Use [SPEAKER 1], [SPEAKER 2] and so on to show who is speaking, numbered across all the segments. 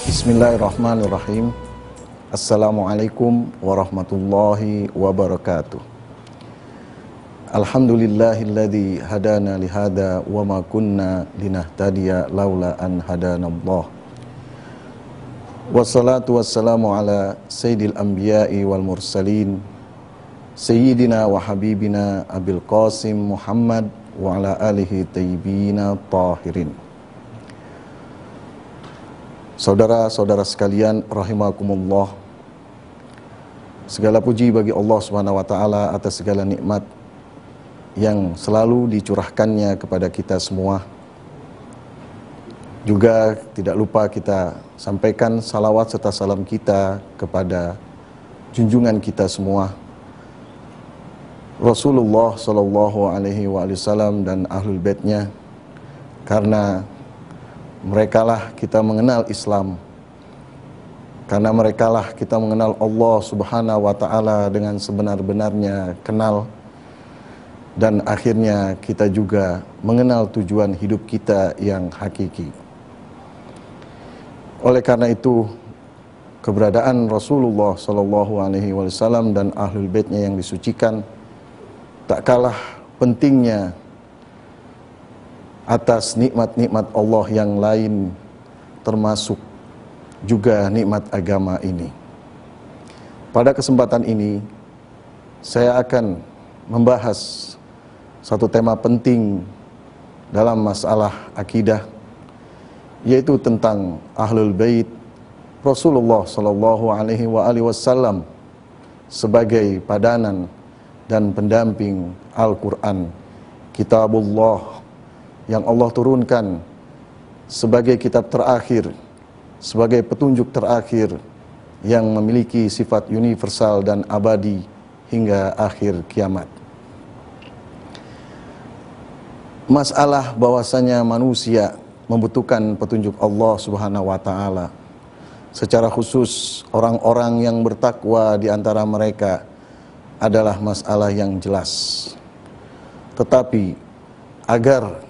[SPEAKER 1] Bismillahirrahmanirrahim. Assalamualaikum warahmatullahi wabarakatuh. Alhamdulillahilladzi hadana lihada wa ma kunna linahtadiya laula an hadanallah. Wassalatu wassalamu ala sayyidil anbiya'i wal mursalin sayyidina wa habibina Abil Qasim Muhammad wa ala alihi tayyibina tahirin. Saudara-saudara sekalian rahimakumullah, segala puji bagi Allah Subhanahu wa taala atas segala nikmat yang selalu dicurahkannya kepada kita semua. Juga tidak lupa kita sampaikan salawat serta salam kita kepada junjungan kita semua, Rasulullah Shallallahu Alaihi Wasallam dan ahlul baitnya, karena merekalah kita mengenal Islam, karena merekalah kita mengenal Allah Subhanahu wa taala dengan sebenar-benarnya kenal, dan akhirnya kita juga mengenal tujuan hidup kita yang hakiki. Oleh karena itu, keberadaan Rasulullah Shallallahu Alaihi Wasallam dan ahlul baitnya yang disucikan tak kalah pentingnya atas nikmat-nikmat Allah yang lain, termasuk juga nikmat agama ini. Pada kesempatan ini, saya akan membahas satu tema penting dalam masalah akidah, yaitu tentang ahlul bait Rasulullah Shallallahu Alaihi Wasallam sebagai padanan dan pendamping Al-Quran, Kitabullah, yang Allah turunkan sebagai kitab terakhir, sebagai petunjuk terakhir yang memiliki sifat universal dan abadi hingga akhir kiamat. Masalah bahwasanya manusia membutuhkan petunjuk Allah Subhanahu wa taala, secara khusus orang-orang yang bertakwa di antara mereka, adalah masalah yang jelas. Tetapi agar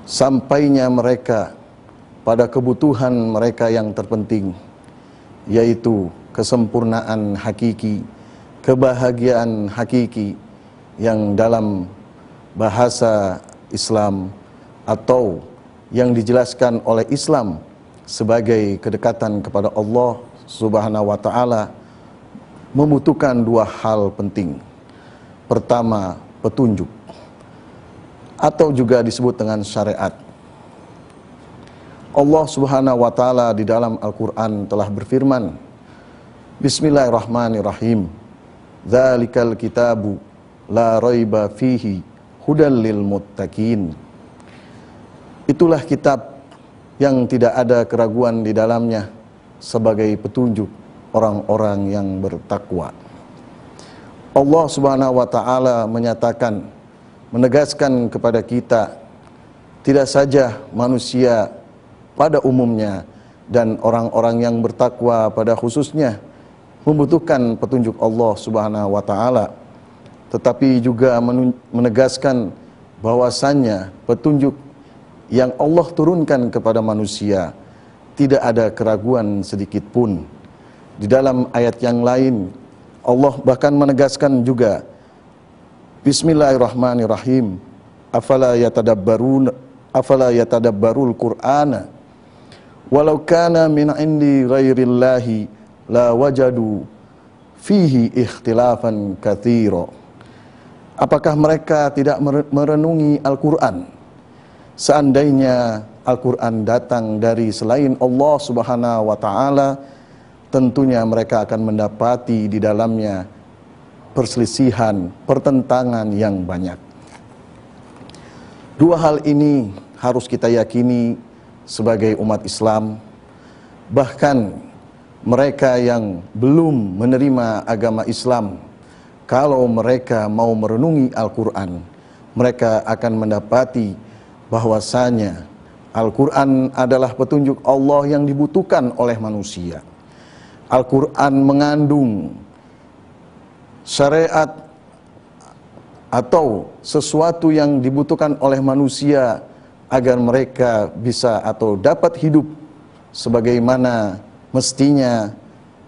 [SPEAKER 1] sampainya mereka pada kebutuhan mereka yang terpenting, yaitu kesempurnaan hakiki, kebahagiaan hakiki yang dalam bahasa Islam atau yang dijelaskan oleh Islam sebagai kedekatan kepada Allah Subhanahu wa taala, membutuhkan dua hal penting. Pertama, petunjuk, atau juga disebut dengan syariat. Allah Subhanahu wa taala di dalam Al-Qur'an telah berfirman, Bismillahirrahmanirrahim. Dzalikal kitabu la raiba fihi hudal lil muttaqin. Itulah kitab yang tidak ada keraguan di dalamnya sebagai petunjuk orang-orang yang bertakwa. Allah Subhanahu wa taala menyatakan, menegaskan kepada kita, tidak saja manusia pada umumnya dan orang-orang yang bertakwa pada khususnya membutuhkan petunjuk Allah Subhanahu wa taala, tetapi juga menegaskan bahwasannya petunjuk yang Allah turunkan kepada manusia tidak ada keraguan sedikit pun. Di dalam ayat yang lain Allah bahkan menegaskan juga, Bismillahirrahmanirrahim. Afala yatadabbarul Qur'ana walau kana min indi ghairillahi la wajadu fihi ikhtilafan katsira. Apakah mereka tidak merenungi Al-Qur'an? Seandainya Al-Qur'an datang dari selain Allah Subhanahu wa taala, tentunya mereka akan mendapati di dalamnya perselisihan, pertentangan yang banyak. Dua hal ini harus kita yakini sebagai umat Islam. Bahkan mereka yang belum menerima agama Islam, kalau mereka mau merenungi Al-Quran, mereka akan mendapati bahwasanya Al-Quran adalah petunjuk Allah yang dibutuhkan oleh manusia. Al-Quran mengandung syariat atau sesuatu yang dibutuhkan oleh manusia agar mereka bisa atau dapat hidup sebagaimana mestinya,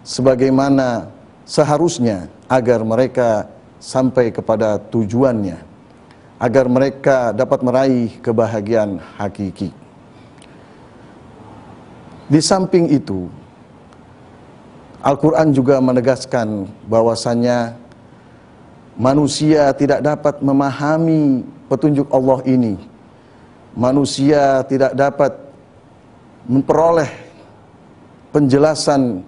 [SPEAKER 1] sebagaimana seharusnya, agar mereka sampai kepada tujuannya, agar mereka dapat meraih kebahagiaan hakiki. Di samping itu, Al-Quran juga menegaskan bahwasannya manusia tidak dapat memahami petunjuk Allah ini. Manusia tidak dapat memperoleh penjelasan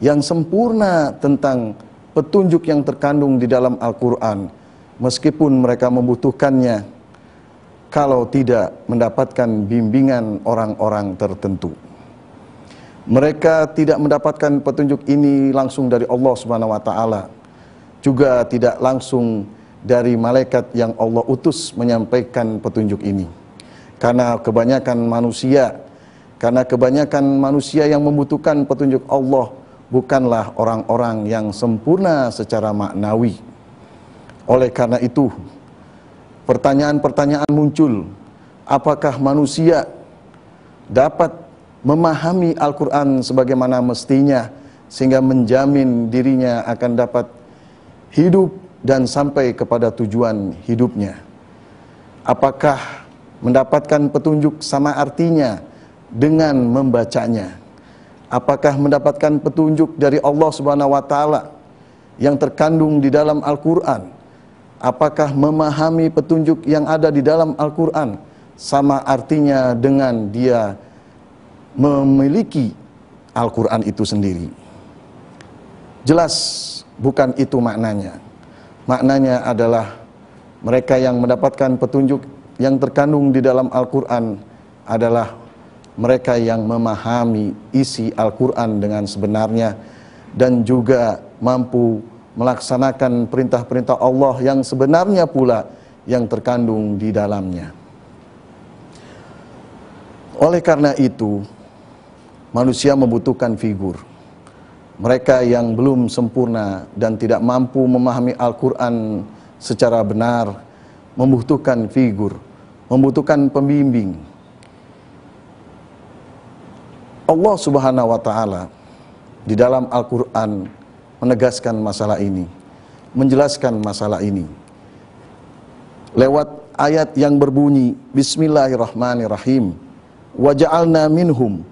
[SPEAKER 1] yang sempurna tentang petunjuk yang terkandung di dalam Al-Quran, meskipun mereka membutuhkannya, kalau tidak mendapatkan bimbingan orang-orang tertentu. Mereka tidak mendapatkan petunjuk ini langsung dari Allah Subhanahu wa taala, juga tidak langsung dari malaikat yang Allah utus menyampaikan petunjuk ini. Karena kebanyakan manusia yang membutuhkan petunjuk Allah bukanlah orang-orang yang sempurna secara maknawi. Oleh karena itu, pertanyaan-pertanyaan muncul, apakah manusia dapat memahami Al-Quran sebagaimana mestinya, sehingga menjamin dirinya akan dapat hidup dan sampai kepada tujuan hidupnya? Apakah mendapatkan petunjuk sama artinya dengan membacanya? Apakah mendapatkan petunjuk dari Allah Subhanahu wa taala yang terkandung di dalam Al-Quran? Apakah memahami petunjuk yang ada di dalam Al-Quran sama artinya dengan dia memiliki Al-Quran itu sendiri? Jelas bukan itu maknanya. Maknanya adalah mereka yang mendapatkan petunjuk yang terkandung di dalam Al-Quran adalah mereka yang memahami isi Al-Quran dengan sebenarnya, dan juga mampu melaksanakan perintah-perintah Allah yang sebenarnya pula yang terkandung di dalamnya. Oleh karena itu, manusia membutuhkan figur. Mereka yang belum sempurna dan tidak mampu memahami Al-Quran secara benar membutuhkan figur, membutuhkan pembimbing. Allah Subhanahu wa taala di dalam Al-Quran menegaskan masalah ini, menjelaskan masalah ini lewat ayat yang berbunyi Bismillahirrahmanirrahim, wa ja'alna minhum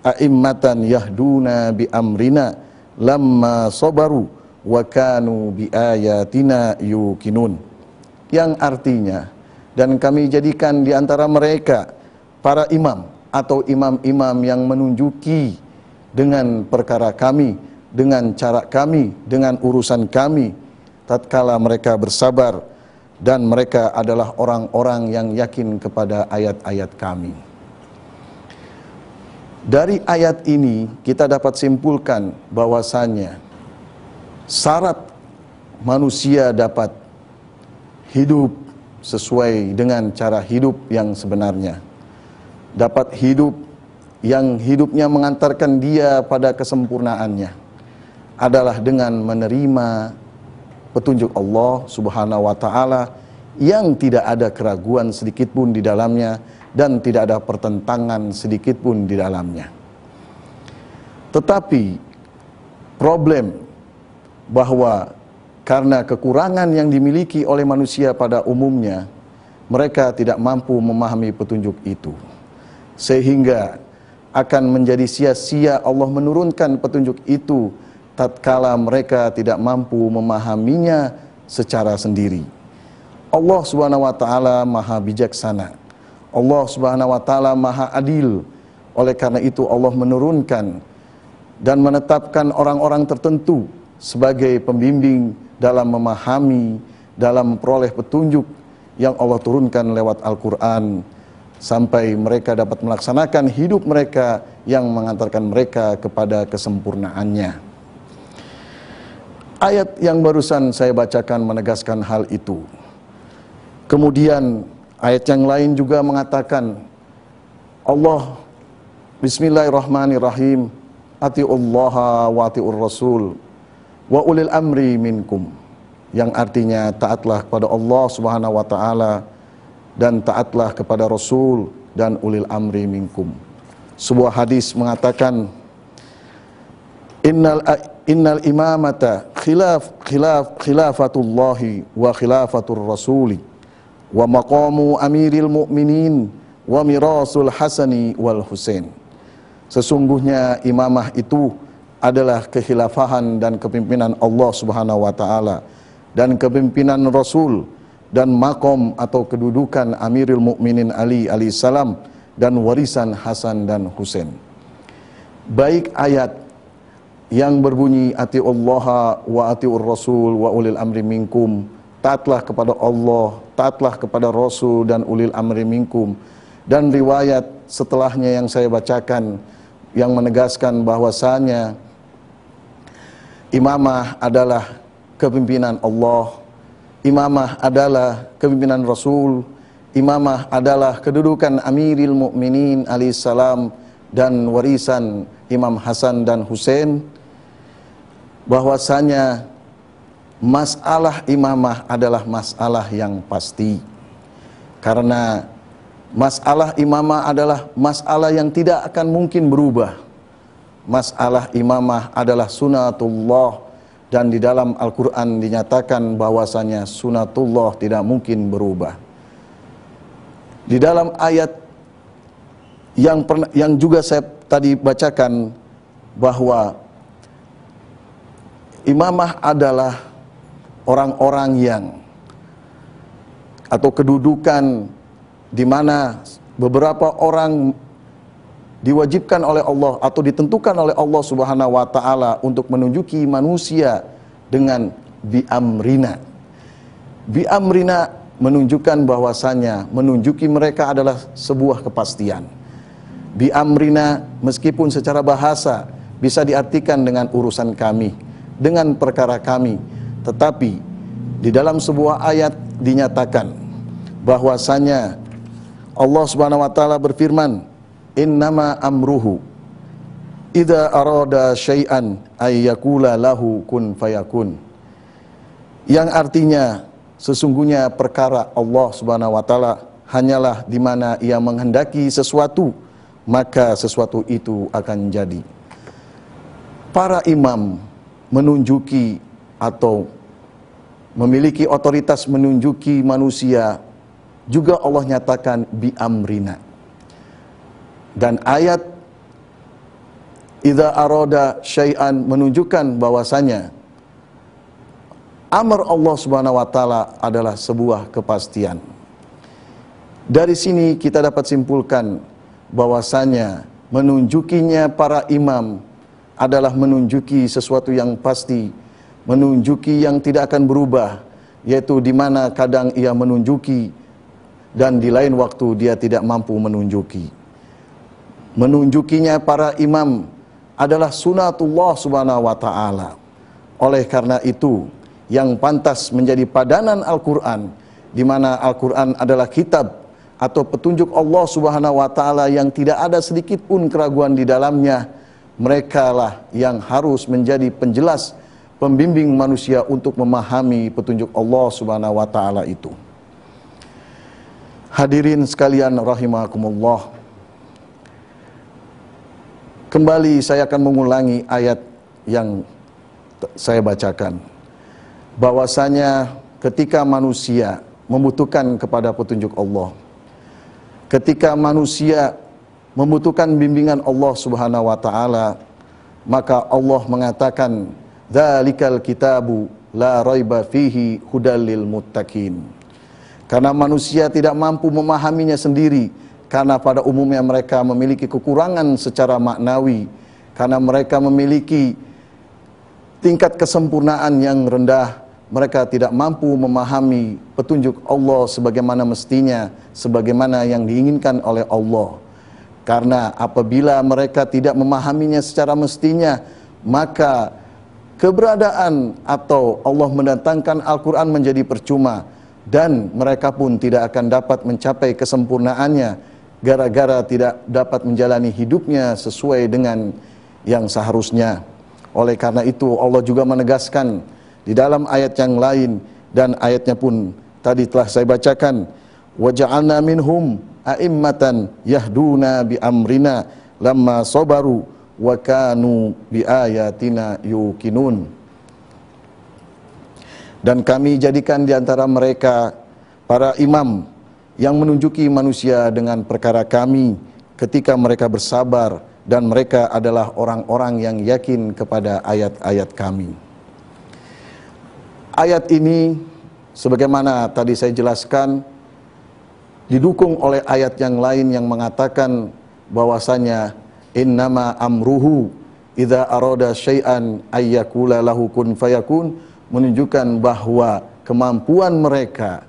[SPEAKER 1] a'immatan yahduna bi amrina lamma sabaru wa kanu bi ayatina yuqinun, yang artinya, dan kami jadikan di antara mereka para imam atau imam-imam yang menunjuki dengan perkara kami, dengan cara kami, dengan urusan kami, tatkala mereka bersabar, dan mereka adalah orang-orang yang yakin kepada ayat-ayat kami. Dari ayat ini kita dapat simpulkan bahwasannya syarat manusia dapat hidup sesuai dengan cara hidup yang sebenarnya, dapat hidup yang hidupnya mengantarkan dia pada kesempurnaannya, adalah dengan menerima petunjuk Allah Subhanahu wa taala yang tidak ada keraguan sedikit pun di dalamnya dan tidak ada pertentangan sedikit pun di dalamnya. Tetapi problem bahwa karena kekurangan yang dimiliki oleh manusia pada umumnya, mereka tidak mampu memahami petunjuk itu, sehingga akan menjadi sia-sia Allah menurunkan petunjuk itu tatkala mereka tidak mampu memahaminya secara sendiri. Allah Subhanahu wa taala Maha bijaksana. Allah Subhanahu wa taala Maha adil. Oleh karena itu Allah menurunkan dan menetapkan orang-orang tertentu sebagai pembimbing dalam memahami, dalam memperoleh petunjuk yang Allah turunkan lewat Al-Quran, sampai mereka dapat melaksanakan hidup mereka yang mengantarkan mereka kepada kesempurnaannya. Ayat yang barusan saya bacakan menegaskan hal itu. Kemudian ayat yang lain juga mengatakan, Allah Bismillahirrahmanirrahim, atiullaha wa atiur rasul wa ulil amri minkum, yang artinya taatlah kepada Allah Subhanahu wa taala dan taatlah kepada Rasul dan ulil amri minkum. Sebuah hadis mengatakan, innal imamata khilafatullahi wa khilafatur rasuli wa maqamu amiril mu'minin wa mirasul hasani wal husain. Sesungguhnya imamah itu adalah kekhilafahan dan kepimpinan Allah Subhanahu wa taala dan kepimpinan Rasul dan makom atau kedudukan Amirul Mukminin Ali alaihissalam dan warisan Hasan dan Husain. Baik ayat yang berbunyi atiullaha wa atiur rasul wa ulil amri minkum, taatlah kepada Allah, taatlah kepada Rasul dan ulil amri minkum, dan riwayat setelahnya yang saya bacakan yang menegaskan bahwasanya imamah adalah kepimpinan Allah, imamah adalah kepimpinan Rasul, imamah adalah kedudukan Amiril Mukminin alaihissalam dan warisan Imam Hasan dan Husain, bahwasanya masalah imamah adalah masalah yang pasti, karena masalah imamah adalah masalah yang tidak akan mungkin berubah. Masalah imamah adalah sunatullah, dan di dalam Al-Quran dinyatakan bahwasanya sunatullah tidak mungkin berubah. Di dalam ayat yang juga saya tadi bacakan, bahwa imamah adalah orang-orang yang atau kedudukan di mana beberapa orang diwajibkan oleh Allah atau ditentukan oleh Allah Subhanahu wa taala untuk menunjuki manusia dengan biamrina. Biamrina menunjukkan bahwasanya menunjuki mereka adalah sebuah kepastian. Biamrina meskipun secara bahasa bisa diartikan dengan urusan kami, dengan perkara kami, tetapi di dalam sebuah ayat dinyatakan bahwasanya Allah Subhanahu wa taala berfirman, innama amruhu idza arada syai'an ay yaqula lahu kun fayakun. Yang artinya sesungguhnya perkara Allah Subhanahu wa taala hanyalah di mana ia menghendaki sesuatu, maka sesuatu itu akan jadi. Para imam menunjuki atau memiliki otoritas menunjuki manusia juga Allah nyatakan biamrina. Dan ayat idza arada syai'an menunjukkan bahwasanya amar Allah Subhanahu wa taala adalah sebuah kepastian. Dari sini kita dapat simpulkan bahwasanya menunjukinya para imam adalah menunjuki sesuatu yang pasti, menunjuki yang tidak akan berubah, yaitu di mana kadang ia menunjuki dan di lain waktu dia tidak mampu menunjuki. Menunjukinya para imam adalah sunatullah Subhanahu wa ta'ala. Oleh karena itu, yang pantas menjadi padanan Al-Quran, di mana Al-Quran adalah kitab atau petunjuk Allah Subhanahu wa ta'ala yang tidak ada sedikit pun keraguan di dalamnya, mereka lah yang harus menjadi penjelas, pembimbing manusia untuk memahami petunjuk Allah Subhanahu wa ta'ala itu. Hadirin sekalian rahimakumullah, kembali saya akan mengulangi ayat yang saya bacakan, bahwasanya ketika manusia membutuhkan kepada petunjuk Allah, ketika manusia membutuhkan bimbingan Allah Subhanahu wa taala, maka Allah mengatakan dzalikal kitabu la raiba fihi hudal lil muttaqin. Karena manusia tidak mampu memahaminya sendiri, karena pada umumnya mereka memiliki kekurangan secara maknawi, karena mereka memiliki tingkat kesempurnaan yang rendah, mereka tidak mampu memahami petunjuk Allah sebagaimana mestinya, sebagaimana yang diinginkan oleh Allah. Karena apabila mereka tidak memahaminya secara mestinya, maka keberadaan atau Allah mendatangkan Al-Quran menjadi percuma, dan mereka pun tidak akan dapat mencapai kesempurnaannya gara-gara tidak dapat menjalani hidupnya sesuai dengan yang seharusnya. Oleh karena itu Allah juga menegaskan di dalam ayat yang lain, dan ayatnya pun tadi telah saya bacakan, wa ja'alna minhum a'immatan yahduna bi amrina lamma sabaru wa kanu bi ayatina yuqinun. Dan kami jadikan di antara mereka para imam yang menunjuki manusia dengan perkara kami ketika mereka bersabar, dan mereka adalah orang-orang yang yakin kepada ayat-ayat kami. Ayat ini sebagaimana tadi saya jelaskan didukung oleh ayat yang lain yang mengatakan bahwasanya innama amruhu idza arada syai'an ayyakula lahu kun fayakun, menunjukkan bahwa kemampuan mereka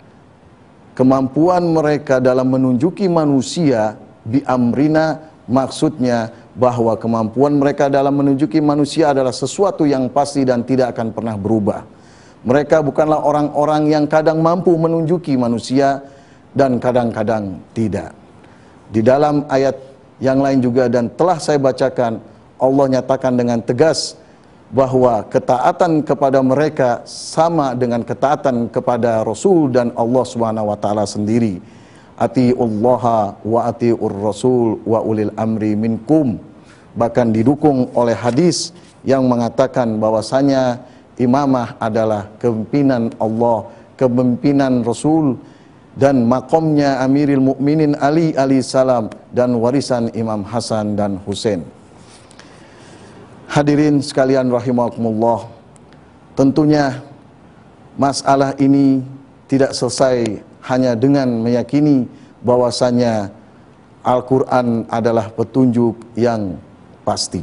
[SPEAKER 1] dalam menunjuki manusia bi amrina, maksudnya bahwa kemampuan mereka dalam menunjuki manusia adalah sesuatu yang pasti dan tidak akan pernah berubah. Mereka bukanlah orang-orang yang kadang mampu menunjuki manusia dan kadang-kadang tidak. Di dalam ayat yang lain juga dan telah saya bacakan, Allah nyatakan dengan tegas bahwa ketaatan kepada mereka sama dengan ketaatan kepada Rasul dan Allah Subhanahu wa taala sendiri. Atiullaha wa atiur Rasul wa ulil amri minkum. Bahkan didukung oleh hadis yang mengatakan bahwasanya imamah adalah kepemimpinan Allah, kepemimpinan Rasul, dan makomnya Amiril Mukminin Ali alaihissalam, dan warisan Imam Hasan dan Husain. Hadirin sekalian rahimakumullah, tentunya masalah ini tidak selesai hanya dengan meyakini bahwasanya Al-Quran adalah petunjuk yang pasti.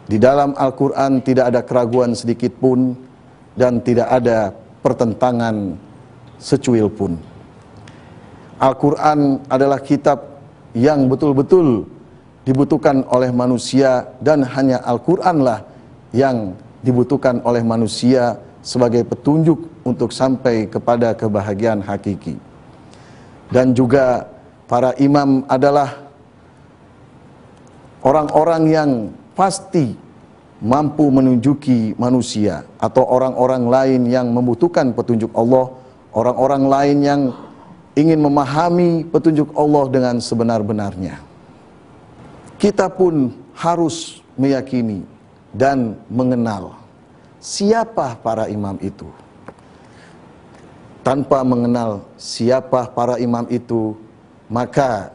[SPEAKER 1] Di dalam Al-Quran tidak ada keraguan sedikit pun dan tidak ada pertentangan secuil pun. Al-Quran adalah kitab yang betul-betul dibutuhkan oleh manusia, dan hanya Al-Quranlah yang dibutuhkan oleh manusia sebagai petunjuk untuk sampai kepada kebahagiaan hakiki. Dan juga para imam adalah orang-orang yang pasti mampu menunjuki manusia, atau orang-orang lain yang membutuhkan petunjuk Allah, orang-orang lain yang ingin memahami petunjuk Allah dengan sebenar-benarnya. Kita pun harus meyakini dan mengenal siapa para imam itu. Tanpa mengenal siapa para imam itu, maka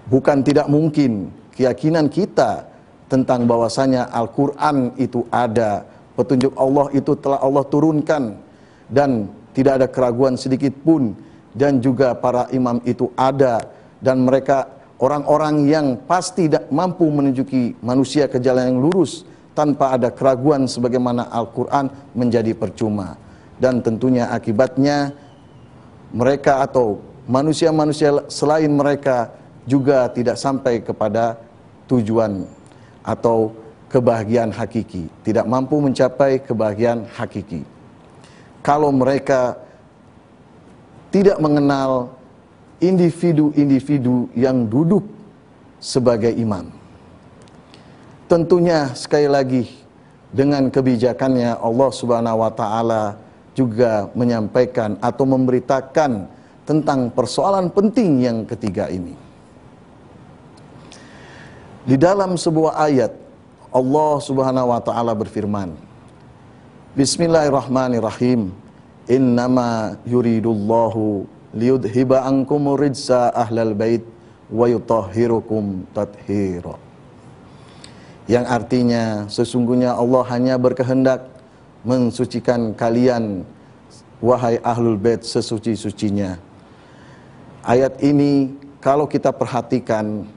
[SPEAKER 1] bukan tidak mungkin keyakinan kita tentang bahwasanya Al-Quran itu ada, petunjuk Allah itu telah Allah turunkan, dan tidak ada keraguan sedikit pun, dan juga para imam itu ada, dan mereka orang-orang yang pasti mampu menunjuki manusia ke jalan yang lurus tanpa ada keraguan sebagaimana Al-Quran, menjadi percuma. Dan tentunya akibatnya mereka atau manusia-manusia selain mereka juga tidak sampai kepada tujuan atau kebahagiaan hakiki, tidak mampu mencapai kebahagiaan hakiki kalau mereka tidak mengenal individu-individu yang duduk sebagai imam. Tentunya sekali lagi dengan kebijakannya Allah Subhanahu wa taala juga menyampaikan atau memberitakan tentang persoalan penting yang ketiga ini. Di dalam sebuah ayat Allah Subhanahu wa taala berfirman, Bismillahirrahmanirrahim. Innama yuridullahu liyudhiba ankumur rijsa ahlal bait wa yutahhirukum tathira. Yang artinya sesungguhnya Allah hanya berkehendak mensucikan kalian wahai ahlul bait sesuci-sucinya. Ayat ini kalau kita perhatikan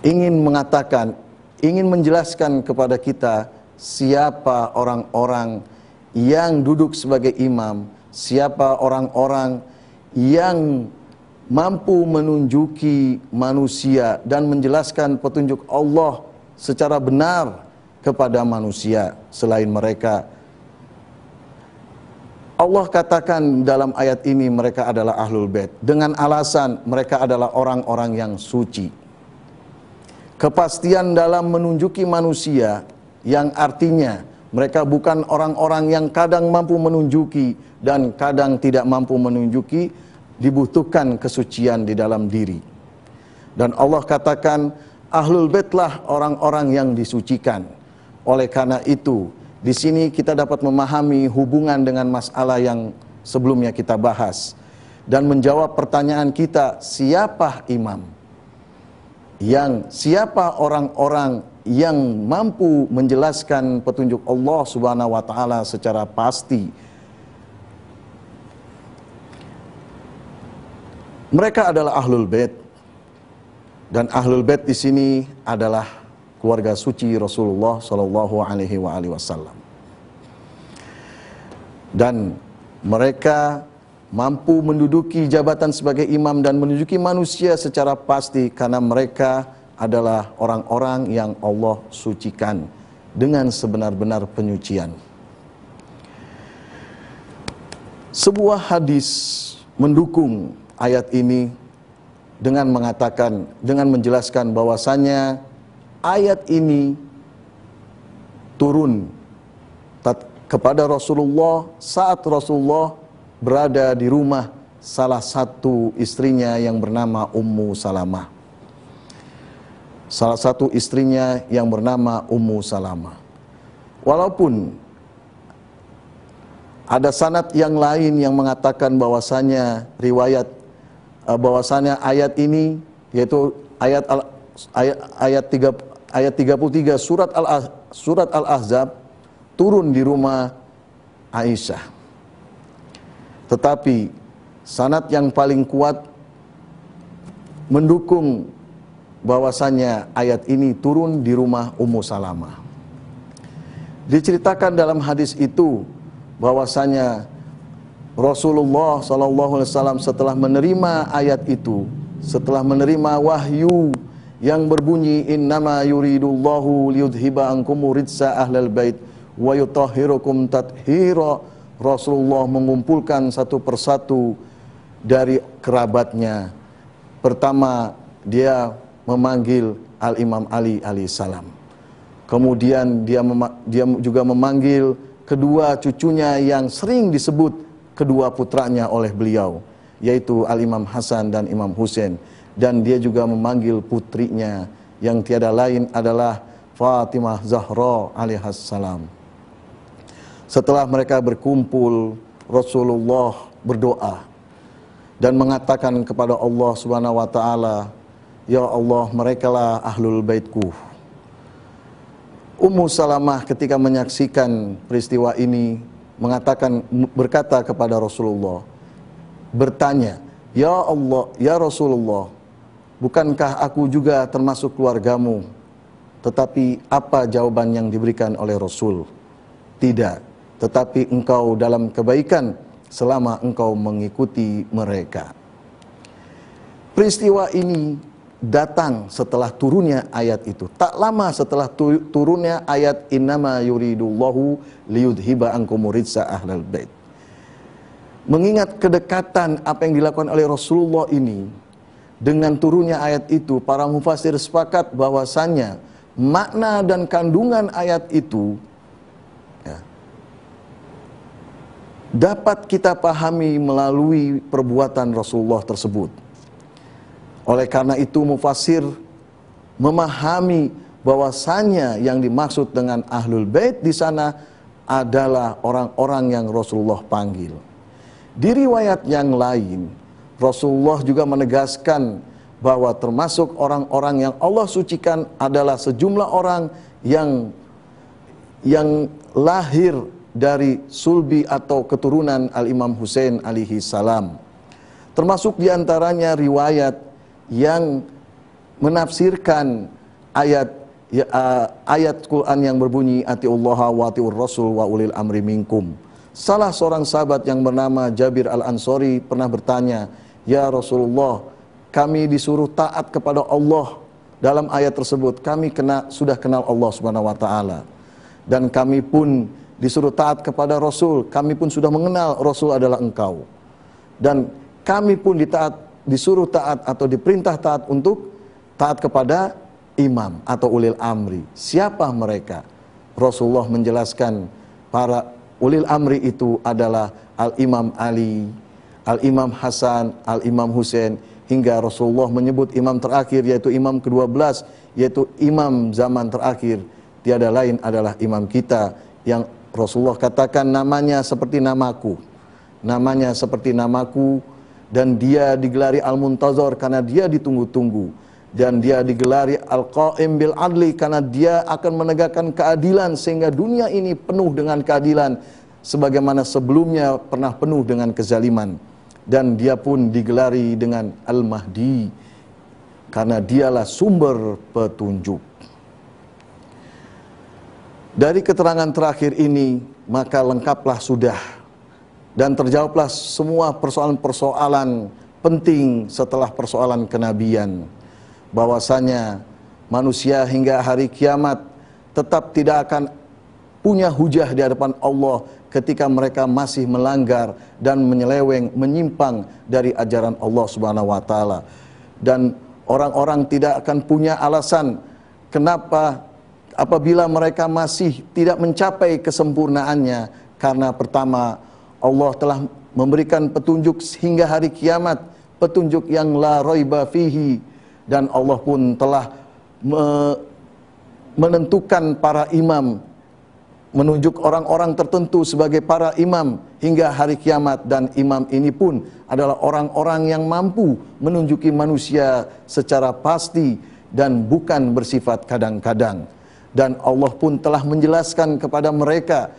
[SPEAKER 1] ingin mengatakan, ingin menjelaskan kepada kita siapa orang-orang yang duduk sebagai imam, siapa orang-orang yang mampu menunjuki manusia dan menjelaskan petunjuk Allah secara benar kepada manusia selain mereka. Allah katakan dalam ayat ini mereka adalah ahlul bait dengan alasan mereka adalah orang-orang yang suci. Kepastian dalam menunjuki manusia yang artinya mereka bukan orang-orang yang kadang mampu menunjuki dan kadang tidak mampu menunjuki, dibutuhkan kesucian di dalam diri. Dan Allah katakan ahlul baitlah orang-orang yang disucikan. Oleh karena itu, di sini kita dapat memahami hubungan dengan masalah yang sebelumnya kita bahas dan menjawab pertanyaan kita, siapa imam? Siapa orang-orang yang mampu menjelaskan petunjuk Allah Subhanahu wa taala secara pasti? Mereka adalah ahlul bait. Dan ahlul bait di sini adalah keluarga suci Rasulullah Shallallahu Alaihi Wasallam. Dan mereka mampu menduduki jabatan sebagai imam dan menduduki manusia secara pasti karena mereka adalah orang-orang yang Allah sucikan dengan sebenar-benar penyucian. Sebuah hadis mendukung ayat ini dengan mengatakan, dengan menjelaskan bahwasanya ayat ini turun kepada Rasulullah saat Rasulullah berada di rumah salah satu istrinya yang bernama Ummu Salamah. Salah satu istrinya yang bernama Ummu Salamah. Walaupun ada sanad yang lain yang mengatakan bahwasanya bahwasanya ayat ini yaitu ayat 33 surat Al-Ahzab turun di rumah Aisyah. Tetapi sanad yang paling kuat mendukung bahwasanya ayat ini turun di rumah Ummu Salamah. Diceritakan dalam hadis itu bahwasanya Rasulullah SAW setelah menerima ayat itu, setelah menerima wahyu yang berbunyi innama yuridullahu liyudhiba ankum ridsa ahlal bait wa yutahhirukum tathira, Rasulullah mengumpulkan satu persatu dari kerabatnya. Pertama dia memanggil Al-Imam Ali alaihissalam. Kemudian dia juga memanggil kedua cucunya yang sering disebut kedua putranya oleh beliau, yaitu Al-Imam Hasan dan Imam Husain. Dan dia juga memanggil putrinya yang tiada lain adalah Fatimah Zahra alaihassalam. Setelah mereka berkumpul, Rasulullah berdoa dan mengatakan kepada Allah Subhanahu wa taala, "Ya Allah, merekalah ahlul baitku." Ummu Salamah ketika menyaksikan peristiwa ini berkata kepada Rasulullah, bertanya, "Ya Allah, ya Rasulullah, bukankah aku juga termasuk keluargamu?" Tetapi apa jawaban yang diberikan oleh Rasul? Tidak, tetapi engkau dalam kebaikan selama engkau mengikuti mereka. Peristiwa ini datang setelah turunnya ayat itu. Tak lama setelah turunnya ayat innama yuridullahu liyudhiba ankum ridsa ahlal bait. Mengingat kedekatan apa yang dilakukan oleh Rasulullah ini dengan turunnya ayat itu, para mufassir sepakat bahwasanya makna dan kandungan ayat itu dapat kita pahami melalui perbuatan Rasulullah tersebut. Oleh karena itu mufassir memahami bahwasanya yang dimaksud dengan ahlul bait di sana adalah orang-orang yang Rasulullah panggil. Di riwayat yang lain, Rasulullah juga menegaskan bahwa termasuk orang-orang yang Allah sucikan adalah sejumlah orang yang lahir dari sulbi atau keturunan Al-Imam Husain alaihi salam. Termasuk diantaranya riwayat yang menafsirkan ayat Quran yang berbunyi atiullaha wa atiur rasul wa ulil amri minkum. Salah seorang sahabat yang bernama Jabir Al-Ansori pernah bertanya, "Ya Rasulullah, kami disuruh taat kepada Allah. Dalam ayat tersebut kami sudah kenal Allah Subhanahu wa taala, dan kami pun disuruh taat kepada Rasul, kami pun sudah mengenal Rasul adalah engkau. Dan kami pun disuruh taat atau diperintah taat untuk taat kepada imam atau ulil amri. Siapa mereka?" Rasulullah menjelaskan para ulil amri itu adalah Al-Imam Ali, Al-Imam Hasan, Al-Imam Husain, hingga Rasulullah menyebut imam terakhir yaitu imam ke-12, yaitu imam zaman terakhir, tiada lain adalah imam kita yang Rasulullah katakan namanya seperti namaku. Namanya seperti namaku, dan dia digelari Al-Muntazar karena dia ditunggu-tunggu, dan dia digelari Al-Qa'im bil Adli karena dia akan menegakkan keadilan sehingga dunia ini penuh dengan keadilan sebagaimana sebelumnya pernah penuh dengan kezaliman. Dan dia pun digelari dengan Al-Mahdi karena dialah sumber petunjuk. Dari keterangan terakhir ini maka lengkaplah sudah dan terjawablah semua persoalan-persoalan penting setelah persoalan kenabian, bahwasanya manusia hingga hari kiamat tetap tidak akan punya hujah di hadapan Allah ketika mereka masih melanggar dan menyeleweng, menyimpang dari ajaran Allah Subhanahu wa taala. Dan orang-orang tidak akan punya alasan kenapa apabila mereka masih tidak mencapai kesempurnaannya, karena pertama Allah telah memberikan petunjuk hingga hari kiamat, petunjuk yang la raiba fihi, dan Allah pun telah menentukan para imam, menunjuk orang-orang tertentu sebagai para imam hingga hari kiamat, dan imam ini pun adalah orang-orang yang mampu menunjuki manusia secara pasti dan bukan bersifat kadang-kadang. Dan Allah pun telah menjelaskan kepada mereka,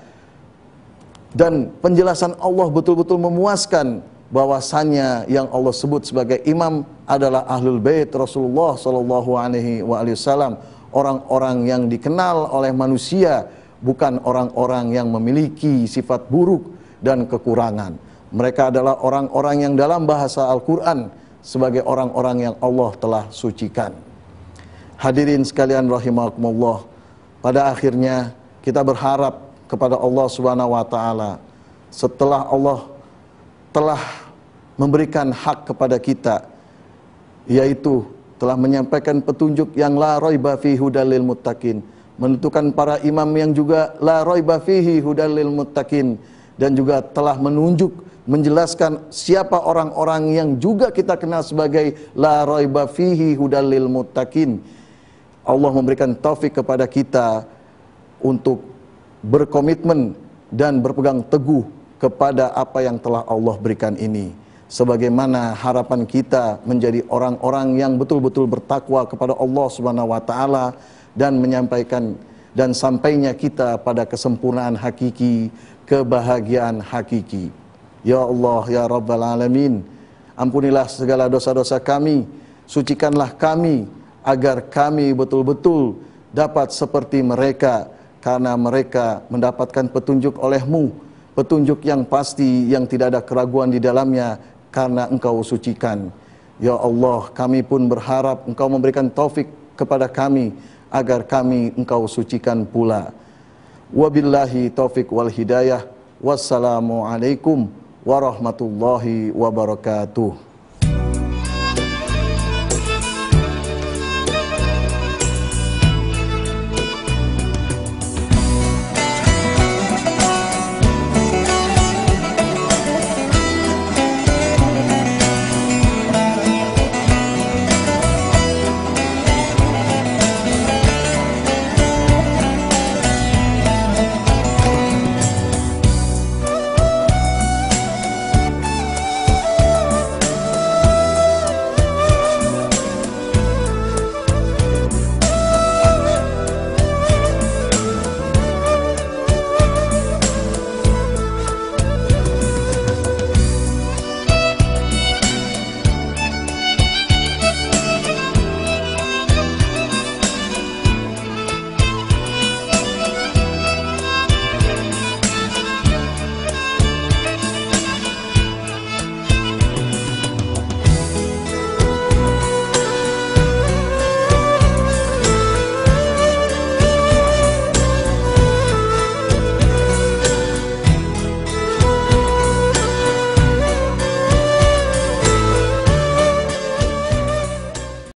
[SPEAKER 1] dan penjelasan Allah betul-betul memuaskan bahwasannya yang Allah sebut sebagai imam adalah Ahlul Bait Rasulullah sallallahu alaihi wasallam, orang-orang yang dikenal oleh manusia, bukan orang-orang yang memiliki sifat buruk dan kekurangan. Mereka adalah orang-orang yang dalam bahasa Al-Quran sebagai orang-orang yang Allah telah sucikan. Hadirin sekalian rahimakumullah, pada akhirnya kita berharap kepada Allah Subhanahu wa taala, setelah Allah telah memberikan hak kepada kita, yaitu telah menyampaikan petunjuk yang la raiba fihi hudal lil muttaqin, menentukan para imam yang juga la raiba fihi hudal lil muttaqin, dan juga telah menunjuk, menjelaskan siapa orang-orang yang juga kita kenal sebagai la raiba fihi hudal lil muttaqin. Allah memberikan taufik kepada kita untuk berkomitmen dan berpegang teguh kepada apa yang telah Allah berikan ini, sebagaimana harapan kita menjadi orang-orang yang betul-betul bertakwa kepada Allah Subhanahu wa taala dan menyampaikan dan sampainya kita pada kesempurnaan hakiki, kebahagiaan hakiki. Ya Allah, ya Rabbal Alamin, ampunilah segala dosa-dosa kami, sucikanlah kami agar kami betul-betul dapat seperti mereka, karena mereka mendapatkan petunjuk oleh-Mu, petunjuk yang pasti yang tidak ada keraguan di dalamnya karena Engkau sucikan. Ya Allah, kami pun berharap Engkau memberikan taufik kepada kami agar kami Engkau sucikan pula. Wabillahi taufik wal hidayah. Wassalamualaikum warahmatullahi wabarakatuh.